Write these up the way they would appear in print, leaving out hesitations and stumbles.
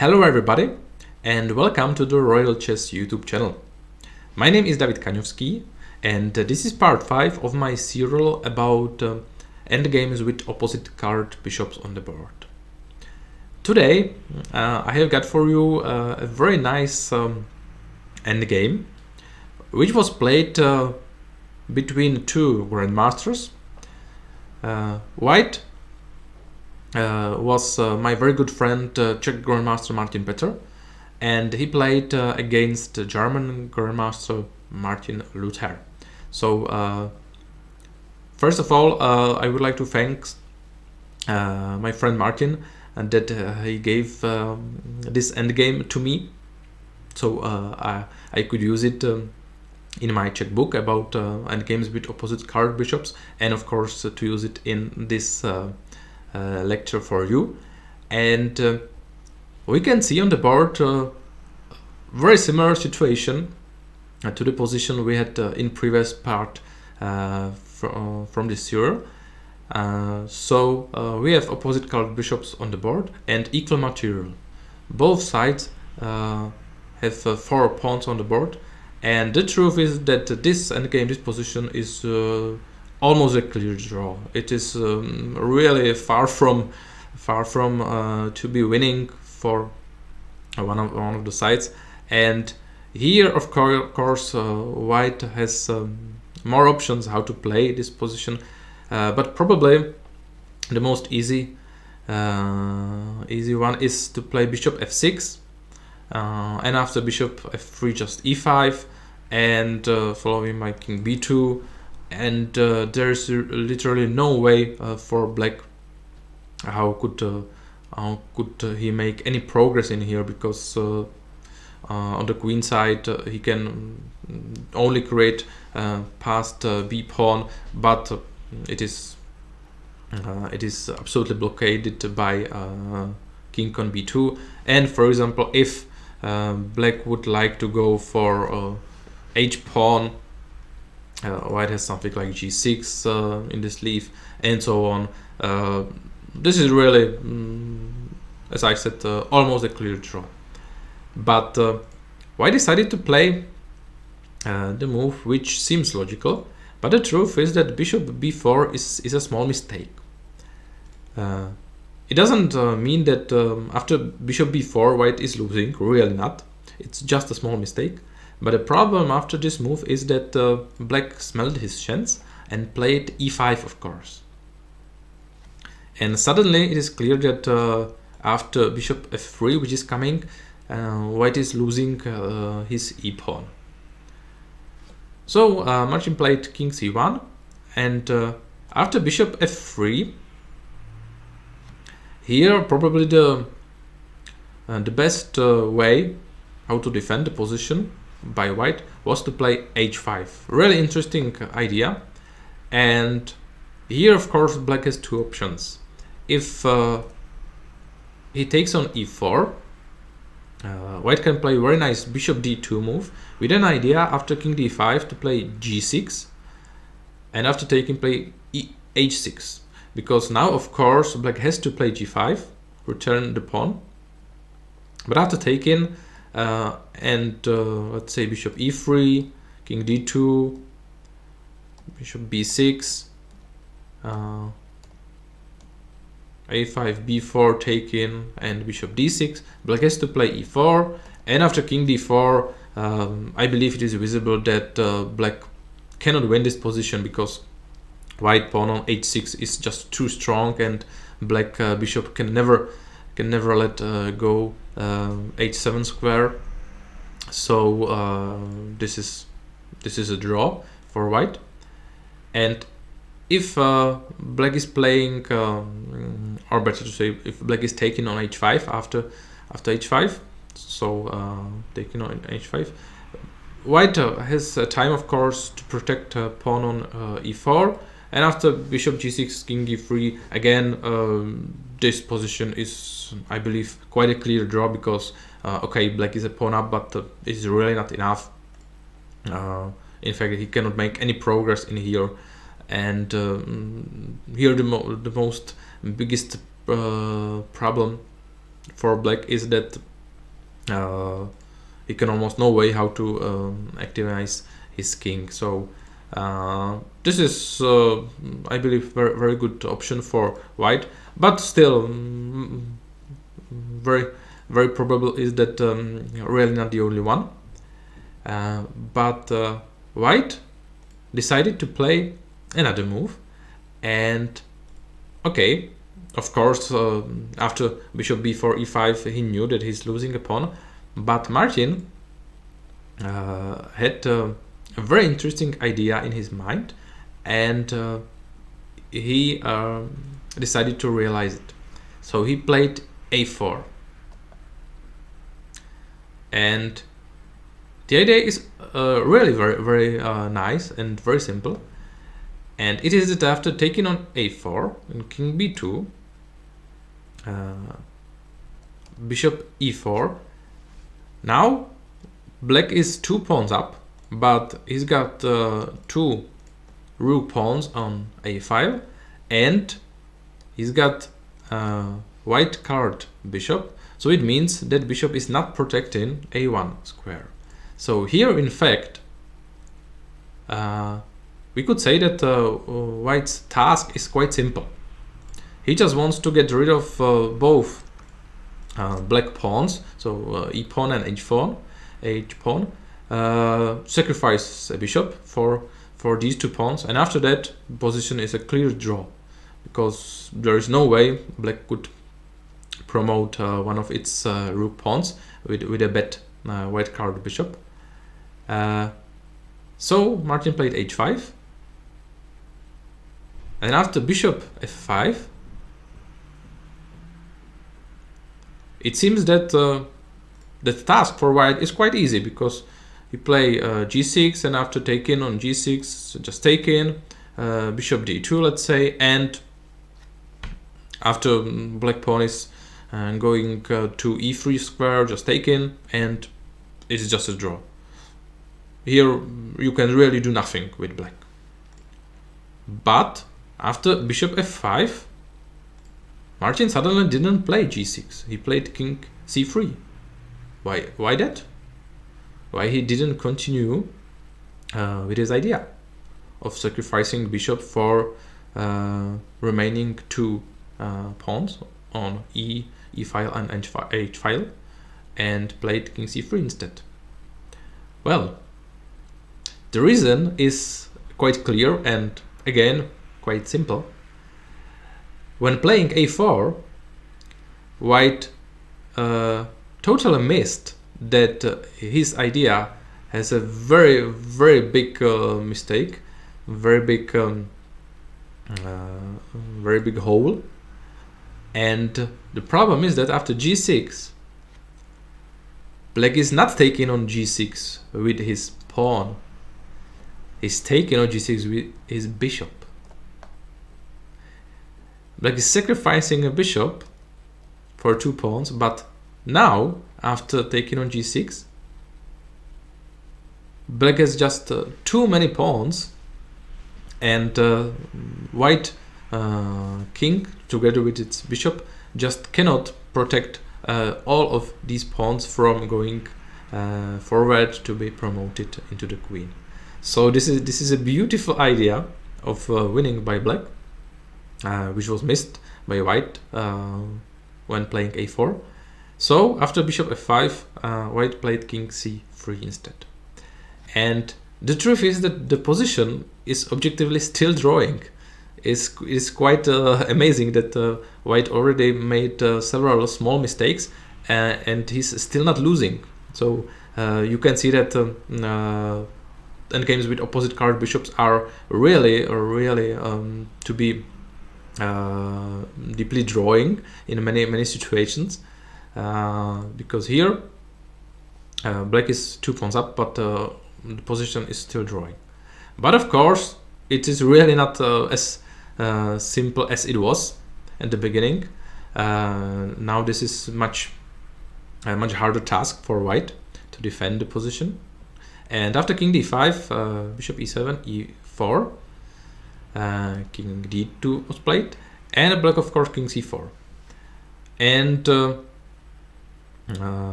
Hello everybody and welcome to the Royal Chess YouTube channel. My name is David Kaniowski and this is part 5 of my serial about endgames with opposite card bishops on the board. Today I have got for you a very nice endgame which was played between two grandmasters. White was my very good friend Czech Grandmaster Martin Petter, and he played against German Grandmaster Martin Luther. So first of all, I would like to thank my friend Martin and that he gave this endgame to me, so I could use it in my checkbook about endgames with opposite card bishops, and of course to use it in this lecture for you. And we can see on the board very similar situation to the position we had in previous part from this serial. So we have opposite colored bishops on the board and equal material. Both sides have 4 pawns on the board, and the truth is that this endgame, this position is almost a clear draw. It is really far from to be winning for one of the sides. And here, of course, White has more options how to play this position, but probably the most easy one is to play bishop f6, and after bishop f3 just e5, and following by king b2. And there's literally no way for black how could he make any progress in here, because on the queen side he can only create past b pawn, but it is absolutely blockaded by king on b2. And for example, if black would like to go for h pawn, White has something like g6 in the sleeve, and so on. This is really, as I said, almost a clear draw. But White decided to play the move which seems logical, but the truth is that bishop b4 is a small mistake. It doesn't mean that after bishop b4 White is losing, really not. It's just a small mistake. But the problem after this move is that black smelled his chance and played e5, of course. And suddenly it is clear that after bishop f3, which is coming, White is losing his e-pawn. So Martin played king c1, and after bishop f3, here probably the best way how to defend the position by White was to play h5. Really interesting idea. And here, of course, black has 2 options. If he takes on e4, White can play very nice bishop d2 move with an idea after king d5 to play g6, and after taking play h6, because now of course black has to play g5, return the pawn. But after taking and let's say bishop e3, king d2, bishop b6, a5, b4 taken, and bishop d6, black has to play e4. And after king d4, I believe it is visible that black cannot win this position, because White pawn on h6 is just too strong, and black bishop can never let go h7 square. So this is a draw for White. And if black is playing, or better to say, if black is taking on h5 after h5, so taking on h5, White has time, of course, to protect pawn on e4. And after bishop g6, king d3, again, this position is, I believe, quite a clear draw, because okay, black is a pawn up, but it is really not enough. In fact, he cannot make any progress in here. And here the most biggest problem for black is that he can almost no way how to activize his king. So this is, I believe, very good option for white, but still very probable is that really not the only one. But white decided to play another move, and okay, of course, after bishop b4 e5 he knew that he's losing a pawn, but Martin had a very interesting idea in his mind, and he decided to realize it. So he played a4, and the idea is really very nice and very simple. And it is that after taking on a4 and king b2, bishop e4, now black is 2 pawns up, but he's got 2 rook pawns on a5, and he's got white card bishop, so it means that bishop is not protecting a1 square. So here, in fact, we could say that white's task is quite simple. He just wants to get rid of both black pawns, so e pawn and h pawn, sacrifice a bishop for these 2 pawns, and after that position is a clear draw, because there is no way black could promote one of its rook pawns with a bad white card bishop. So Martin played h5, and after bishop f5, it seems that the task for white is quite easy, because you play g6, and after taking on g6, just take in bishop d2, let's say, and after black pawn is going to e3 square, just take in, and it's just a draw. Here you can really do nothing with black. But after bishop f5, Martin suddenly didn't play g6. He played king c3. Why that? Why he didn't continue with his idea of sacrificing bishop for remaining 2 pawns on e file and h file, and played king c3 instead? Well, the reason is quite clear and again quite simple. When playing a4, white totally missed that his idea has a very big mistake, very big hole. And the problem is that after g6, black is not taking on g6 with his pawn. He's taking on g6 with his bishop. Black is sacrificing a bishop for 2 pawns, but now, after taking on g6, black has just too many pawns, and white king, together with its bishop, just cannot protect all of these pawns from going forward to be promoted into the queen. So this is a beautiful idea of winning by black, which was missed by white when playing a4. So after bishop f5, white played king c3 instead. And the truth is that the position is objectively still drawing. It's quite amazing that white already made several small mistakes, and he's still not losing. So you can see that endgames with opposite card bishops are really to be deeply drawing in many situations, because here black is 2 pawns up, but the position is still drawing. But of course, it is really not as simple as it was at the beginning. Now this is much harder task for white to defend the position. And after king d5, bishop e7, e4, king d2 was played, and black, of course, king c4. And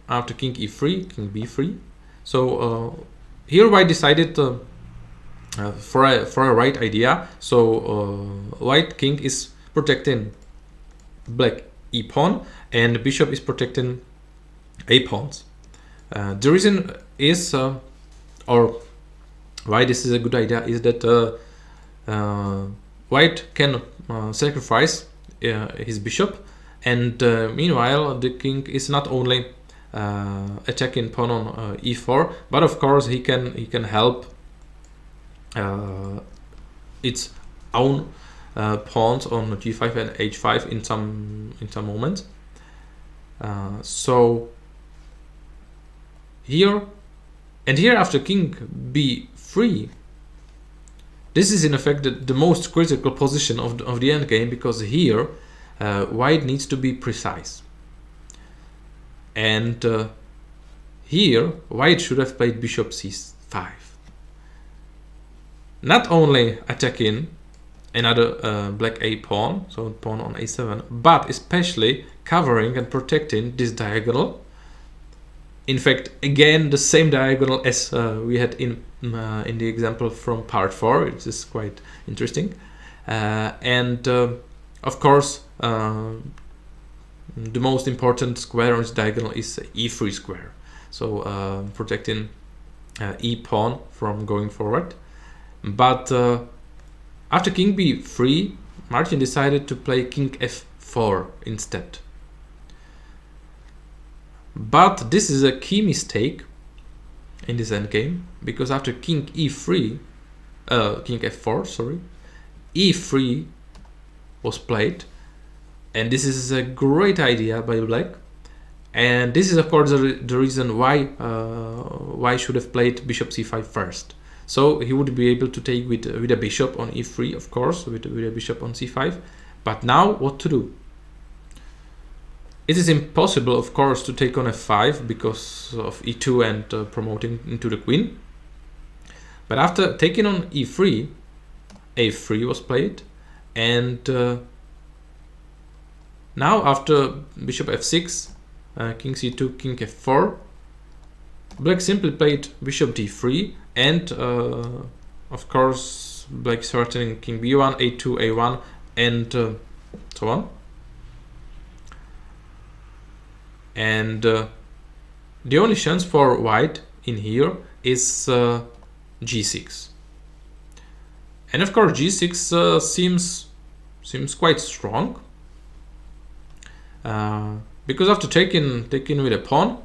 after king e3, king b3. So here white decided for a right idea. So white king is protecting black e pawn, and bishop is protecting a pawns. The reason is, or why this is a good idea, is that white can sacrifice his bishop, and meanwhile the king is not only attacking pawn on e4, but of course he can help its own pawns on g5 and h5 in some moments. So here after king b3, this is in effect the most critical position of the endgame, because here white needs to be precise, and here white should have played bishop c5, not only attacking another black a pawn, so pawn on a7, but especially covering and protecting this diagonal. In fact, again, the same diagonal as we had in the example from part 4, which is quite interesting. And of course, the most important square on this diagonal is e3 square, so protecting e pawn from going forward. But after king b3, Martin decided to play king f4 instead. But this is a key mistake in this endgame, because after king e3, king f4, sorry, e3 was played, and this is a great idea by black. And this is of course the reason why should have played bishop c5 first. So he would be able to take with a bishop on e3, of course, with a bishop on c5. But now what to do? It is impossible, of course, to take on f5 because of e2 and promoting into the queen. But after taking on e3, a3 was played, and now after bishop f6, king c2, king f4, black simply played bishop d3, and of course black threatening king b1, a2, a1, and so on. And the only chance for white in here is g6. And of course g6 seems quite strong, because after taking with a pawn,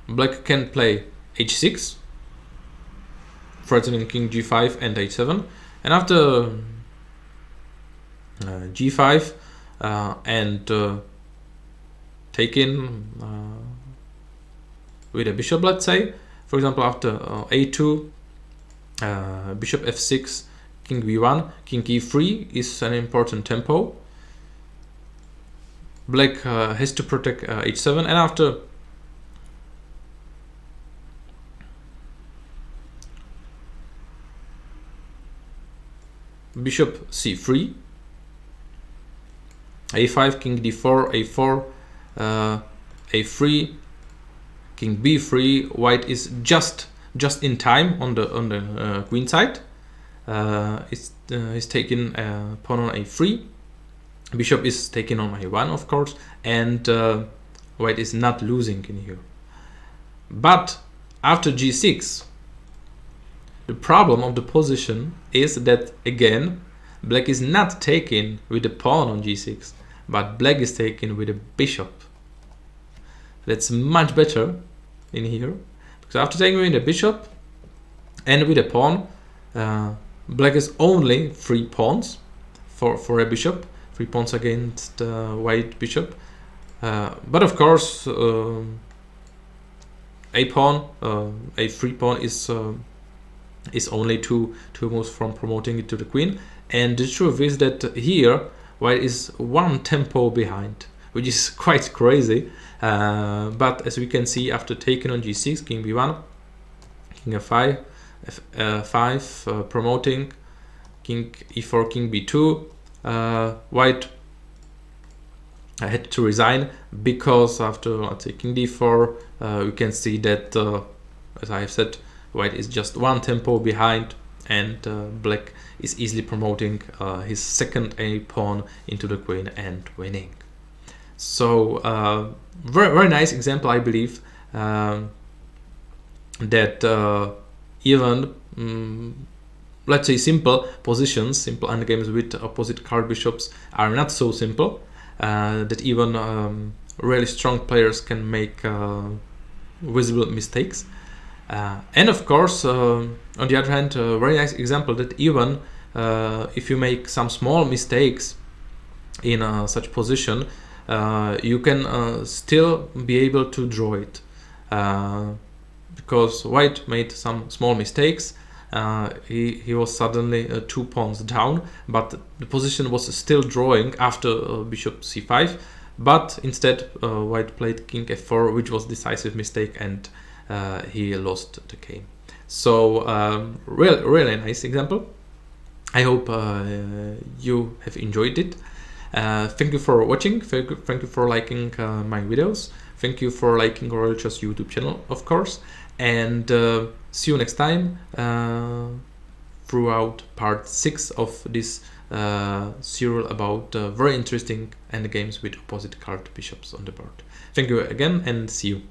black can play h6, threatening king g5 and h7, and after g5 and taking with a bishop, let's say, for example, after a2, bishop f6, king b1, king e3 is an important tempo. Black has to protect h7, and after bishop c3, a5, king d4, a4, a3, king b3, white is just in time on the queen side. Is taking pawn on a3, bishop is taking on a1, of course, and white is not losing in here. But after g6, the problem of the position is that again black is not taking with the pawn on g6, but black is taking with a bishop. That's much better in here, because after taking with a bishop and with a pawn, black is only 3 pawns for a bishop, 3 pawns against white bishop. But of course, a pawn, a 3 pawn is only two moves from promoting it to the queen. And the truth is that here white is 1 tempo behind, which is quite crazy. But as we can see, after taking on g6, king b1, king f5, promoting king e4, king b2, White had to resign, because after taking d4 you can see that, as I have said, white is just one tempo behind, and black is easily promoting his second a pawn into the queen and winning. So very, very nice example, I believe, that even let's say simple positions, simple endgames with opposite card bishops are not so simple, that even really strong players can make visible mistakes. And of course, on the other hand, a very nice example that even if you make some small mistakes in such position, you can still be able to draw it, because white made some small mistakes. He was suddenly 2 pawns down, but the position was still drawing after bishop c5, but instead white played king f4, which was decisive mistake, and he lost the game. So really nice example. I hope you have enjoyed it. Thank you for watching. Thank you for liking my videos. Thank you for liking Royal Chess YouTube channel, of course. And see you next time throughout part 6 of this serial about very interesting endgames with opposite card bishops on the board. Thank you again, and see you.